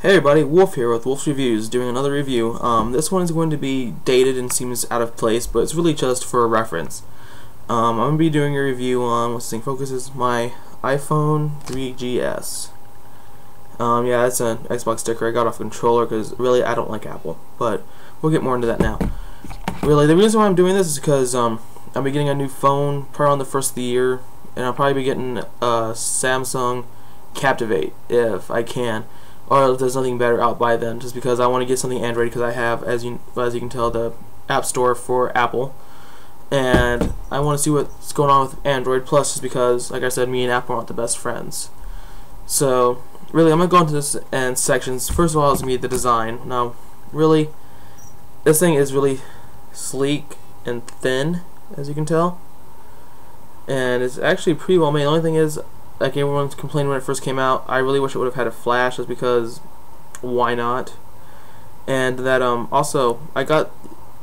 Hey everybody, Wolf here with Wolf's Reviews, doing another review. This one is going to be dated and seems out of place, but it's really just for a reference. I'm going to be doing a review on, let's see, focus is my iPhone 3GS. Yeah, that's an Xbox sticker I got off a controller because really I don't like Apple, but we'll get more into that now. Really, the reason why I'm doing this is because I'll be getting a new phone probably on the first of the year, and I'll probably be getting a Samsung Captivate if I can. Or if there's nothing better out by then, just because I want to get something Android because I have, as you can tell, the App Store for Apple, and I want to see what's going on with Android. Plus, just because, like I said, me and Apple aren't the best friends. So, really, I'm gonna go into this in sections. First of all, is gonna be the design. Now, really, this thing is really sleek and thin, as you can tell, and it's actually pretty well made. The only thing is, like everyone complained when it first came out, I really wish it would have had a flash, just because why not? And that also I got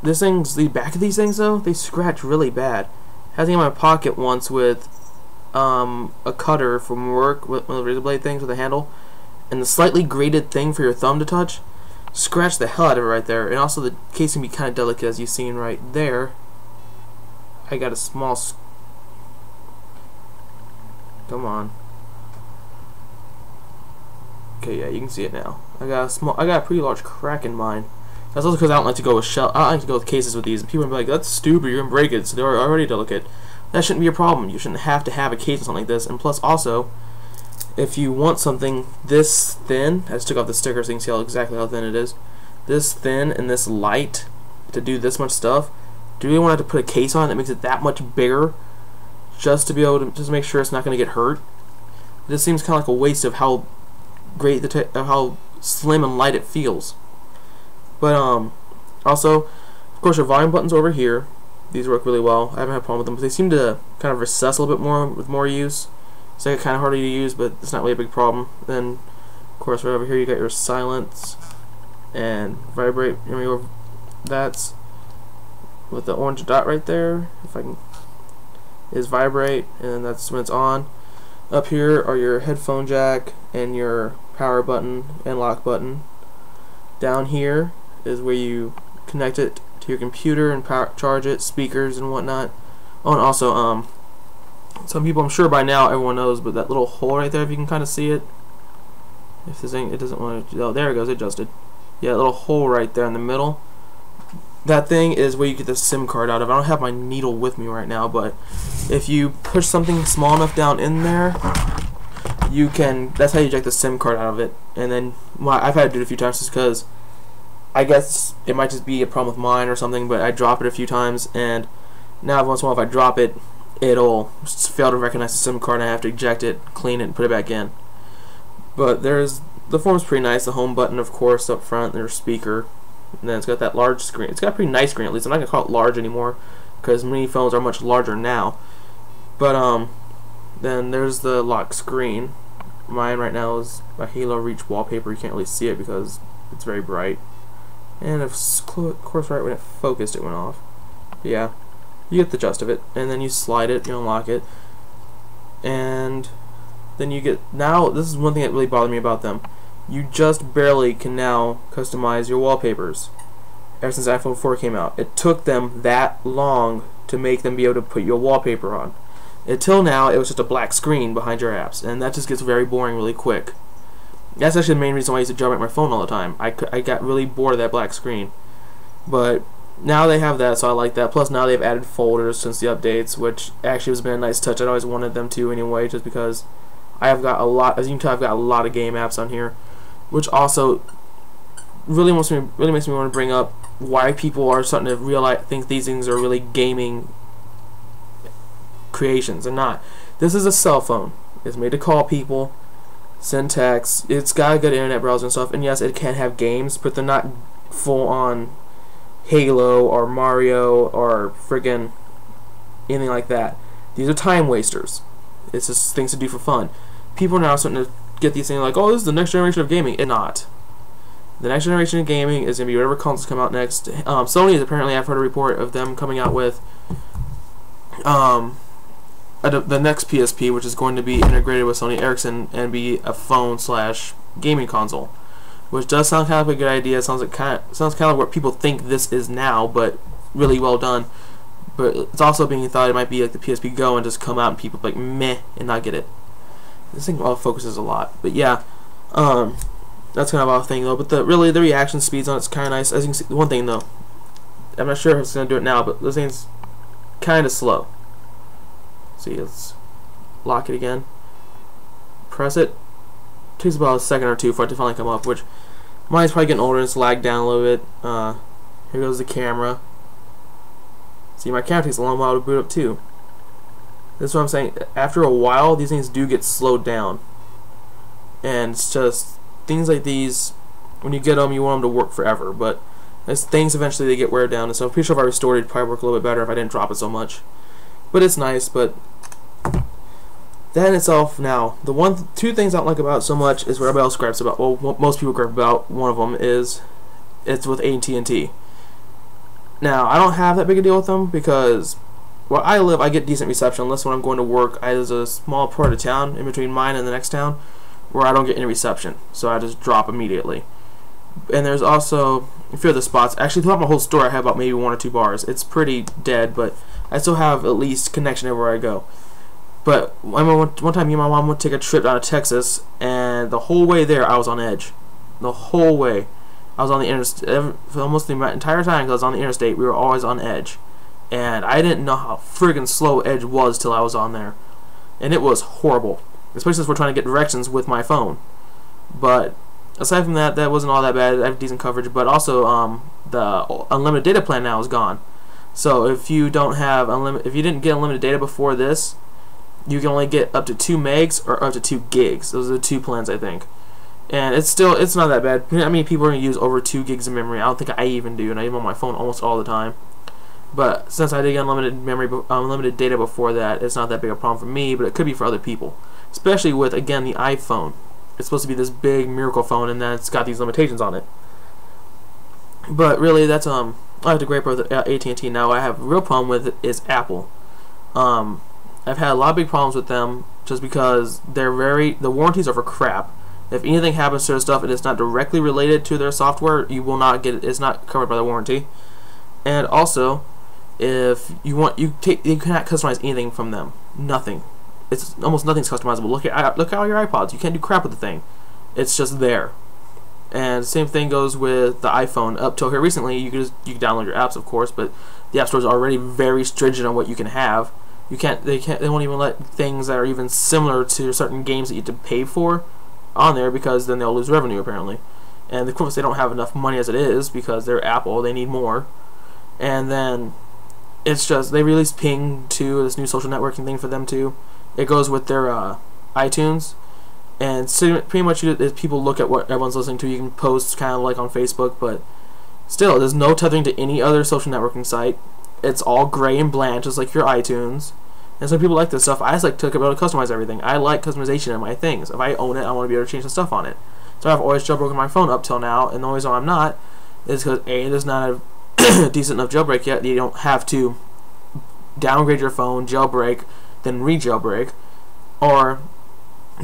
this thing's the back of these things though, they scratch really bad. I had it in my pocket once with a cutter from work with one of the razor blade things with a handle, and the slightly grated thing for your thumb to touch scratched the hell out of it right there. And also the case can be kind of delicate, as you've seen right there. I got a small Come on. Okay, yeah, you can see it now. I got a pretty large crack in mine. That's also because I don't like to go with I don't like to go with cases with these. And people are like, "That's stupid. You're gonna break it." So they're already delicate. That shouldn't be a problem. You shouldn't have to have a case or something like this. And plus, also, if you want something this thin, I just took off the sticker so you can see exactly how thin it is. This thin and this light to do this much stuff. Do you really want to have to put a case on that makes it that much bigger? Just to be able to just make sure it's not going to get hurt. This seems kind of like a waste of how great how slim and light it feels. But also, of course, your volume buttons over here. These work really well. I haven't had a problem with them, but they seem to kind of recess a little bit more with more use. So it's kind of harder to use, but it's not really a big problem. Then, of course, right over here you got your silence and vibrate. That's with the orange dot right there. If I can. Is vibrate, and that's when it's on. Up here are your headphone jack and your power button and lock button. Down here is where you connect it to your computer and charge it, speakers and whatnot. Oh, and also some people, I'm sure by now everyone knows, but that little hole right there, if you can kind of see it. If this thing, it doesn't want to. Oh, there it goes. It adjusted. Yeah, that little hole right there in the middle. That thing is where you get the SIM card out of. I don't have my needle with me right now, but if you push something small enough down in there, you can. That's how you eject the SIM card out of it. And then, well, I've had to do it a few times just because I guess it might just be a problem with mine or something. But I drop it a few times, and now every once in a while, if I drop it, it'll fail to recognize the SIM card, and I have to eject it, clean it, and put it back in. But the form's pretty nice. The home button, of course, up front. There's speaker. And then it's got that large screen. It's got a pretty nice screen, at least. I'm not going to call it large anymore because many phones are much larger now. But then there's the lock screen. Mine right now is a Halo Reach wallpaper. You can't really see it because it's very bright. And of course, right when it focused, it went off. But yeah, you get the gist of it. And then you slide it, you unlock it. And then you get... Now, this is one thing that really bothered me about them. You just barely can now customize your wallpapers ever since iPhone 4 came out. It took them that long to make them be able to put your wallpaper on. Until now, it was just a black screen behind your apps, and that just gets very boring really quick. That's actually the main reason why I used to jailbreak my phone all the time. I got really bored of that black screen. But now they have that, so I like that. Plus, now they've added folders since the updates, which actually has been a nice touch. I'd always wanted them to anyway, just because I have got a lot, as you can tell, I've got a lot of game apps on here. Which also really makes me want to bring up why people are starting to think these things are really gaming creations and not. This is a cell phone. It's made to call people, send texts. It's got a good internet browser and stuff. And yes, it can have games, but they're not full on Halo or Mario or friggin' anything like that. These are time wasters. It's just things to do for fun. People are now starting to get these things like, oh, this is the next generation of gaming. It's not. The next generation of gaming is going to be whatever consoles come out next. Sony is apparently, I've heard a report of them coming out with the next PSP, which is going to be integrated with Sony Ericsson and be a phone/gaming console. which does sound kind of a good idea. Sounds kind of like what people think this is now, but really well done. But it's also being thought it might be like the PSP Go and just come out and people like meh and not get it. This thing all focuses a lot, but yeah, that's kind of off thing though. But the reaction speeds on it's kind of nice. As you can see, one thing though, I'm not sure if it's gonna do it now, but this thing's kind of slow. See, let's lock it again. Press it. Takes about a second or two for it to finally come up. Which mine's probably getting older and it's lagged down a little bit. Here goes the camera. See, my camera takes a long while to boot up too. That's what I'm saying. After a while, these things do get slowed down, and it's just things like these. When you get them, you want them to work forever. But as things eventually they get wear down, and so I'm pretty sure if I restored it, it'd probably work a little bit better if I didn't drop it so much. But it's nice. But that in itself, now the two things I don't like about it so much is what everybody else gripes about. Well, what most people gripe about. One of them is it's with AT&T. Now I don't have that big a deal with them because where I live, I get decent reception unless when I'm going to work. There's a small part of town in between mine and the next town where I don't get any reception, so I just drop immediately. And there's also a few other spots. Actually, throughout my whole store, I have about maybe 1 or 2 bars. It's pretty dead, but I still have at least connection everywhere I go. But I remember one time me and my mom went to take a trip down to Texas, and the whole way there, I was on edge. The whole way. I was on the interstate, for almost the entire time because I was on the interstate, we were always on edge. And I didn't know how friggin' slow edge was till I was on there. And it was horrible. Especially since we're trying to get directions with my phone. But aside from that, that wasn't all that bad. I have decent coverage. But also, the unlimited data plan now is gone. So if you don't have if you didn't get unlimited data before this, you can only get up to 2 megs or up to 2 gigs. Those are the 2 plans, I think. And it's not that bad. I mean, people are going to use over 2 gigs of memory. I don't think I even do, and I am on my phone almost all the time. But since I did get unlimited data before that, it's not that big a problem for me, but it could be for other people. Especially with, again, the iPhone. It's supposed to be this big miracle phone, and then it's got these limitations on it. But really, that's I have to gripe with AT&T now. I have a real problem with is Apple. I've had a lot of big problems with them just because the warranties are for crap. If anything happens to their stuff and it's not directly related to their software, you will not get it. It's not covered by the warranty. And also, if you want, you cannot customize anything from them. Nothing. It's almost nothing's customizable. Look at all your iPods. You can't do crap with the thing. It's just there. And the same thing goes with the iPhone. Up till here recently, you can download your apps, of course, but the App Store is already very stringent on what you can have. They won't even let things that are even similar to certain games that you have to pay for on there because then they'll lose revenue apparently. And of course they don't have enough money as it is because they're Apple. They need more. And then it's just they released Ping 2, this new social networking thing for them too. It goes with their iTunes, and so pretty much as people look at what everyone's listening to, you can post kind of like on Facebook, but still there's no tethering to any other social networking site. It's all gray and bland, just like your iTunes. And some people like this stuff. I just like to be able to customize everything. I like customization in my things. If I own it, I want to be able to change the stuff on it. So I've always jailbroken my phone up till now, and the only reason I'm not is because A, there's not a decent enough jailbreak yet. You don't have to downgrade your phone, jailbreak, then re-jailbreak, or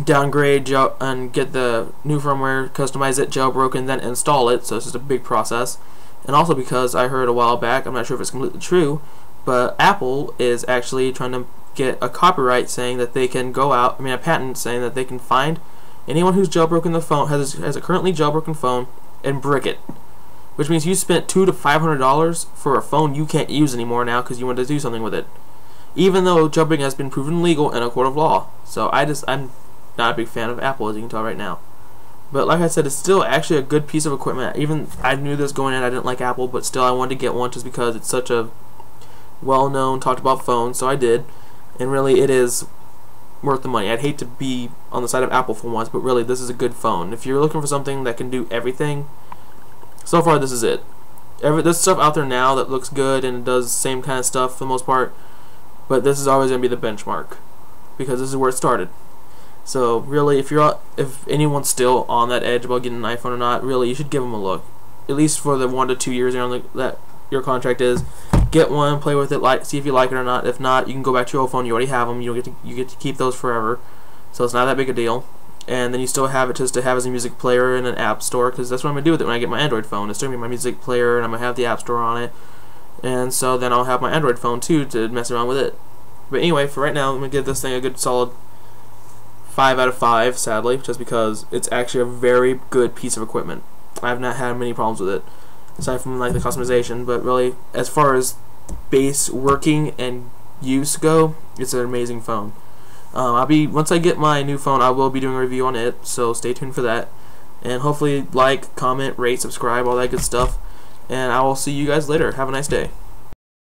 downgrade and get the new firmware, customize it, jailbroken, and then install it. So it's just a big process. And also because I heard a while back, I'm not sure if it's completely true, but Apple is actually trying to get a copyright saying that they can go out, a patent saying that they can find anyone who's jailbroken the phone, has a currently jailbroken phone, and brick it. Which means you spent $200 to $500 for a phone you can't use anymore now because you want to do something with it. Even though jailbreaking has been proven legal in a court of law. So I'm not a big fan of Apple, as you can tell right now. But like I said, it's still actually a good piece of equipment. Even I knew this going in, I didn't like Apple, but still I wanted to get one just because it's such a well-known, talked about phone, so I did. And really, it is worth the money. I'd hate to be on the side of Apple for once, but really, this is a good phone. If you're looking for something that can do everything, so far this is it. There's stuff out there now that looks good and does the same kind of stuff for the most part, but this is always going to be the benchmark because this is where it started. So really, if anyone's still on that edge about getting an iPhone or not, really you should give them a look. At least for the 1 to 2 years that your contract is. Get one, play with it, see if you like it or not. If not, you can go back to your old phone. You already have them. You get to keep those forever. So it's not that big a deal. and then you still have it just to have as a music player in an app store, because that's what I'm gonna do with it when I get my Android phone. It's still gonna be my music player, and I'm gonna have the app store on it, and so then I'll have my Android phone too to mess around with it. But anyway, for right now, I'm gonna give this thing a good solid 5 out of 5, sadly, just because it's actually a very good piece of equipment. I have not had many problems with it, aside from like the customization, but really, as far as base working and use go, it's an amazing phone. Once I get my new phone, I will be doing a review on it, so stay tuned for that. And hopefully like, comment, rate, subscribe, all that good stuff. And I will see you guys later. Have a nice day.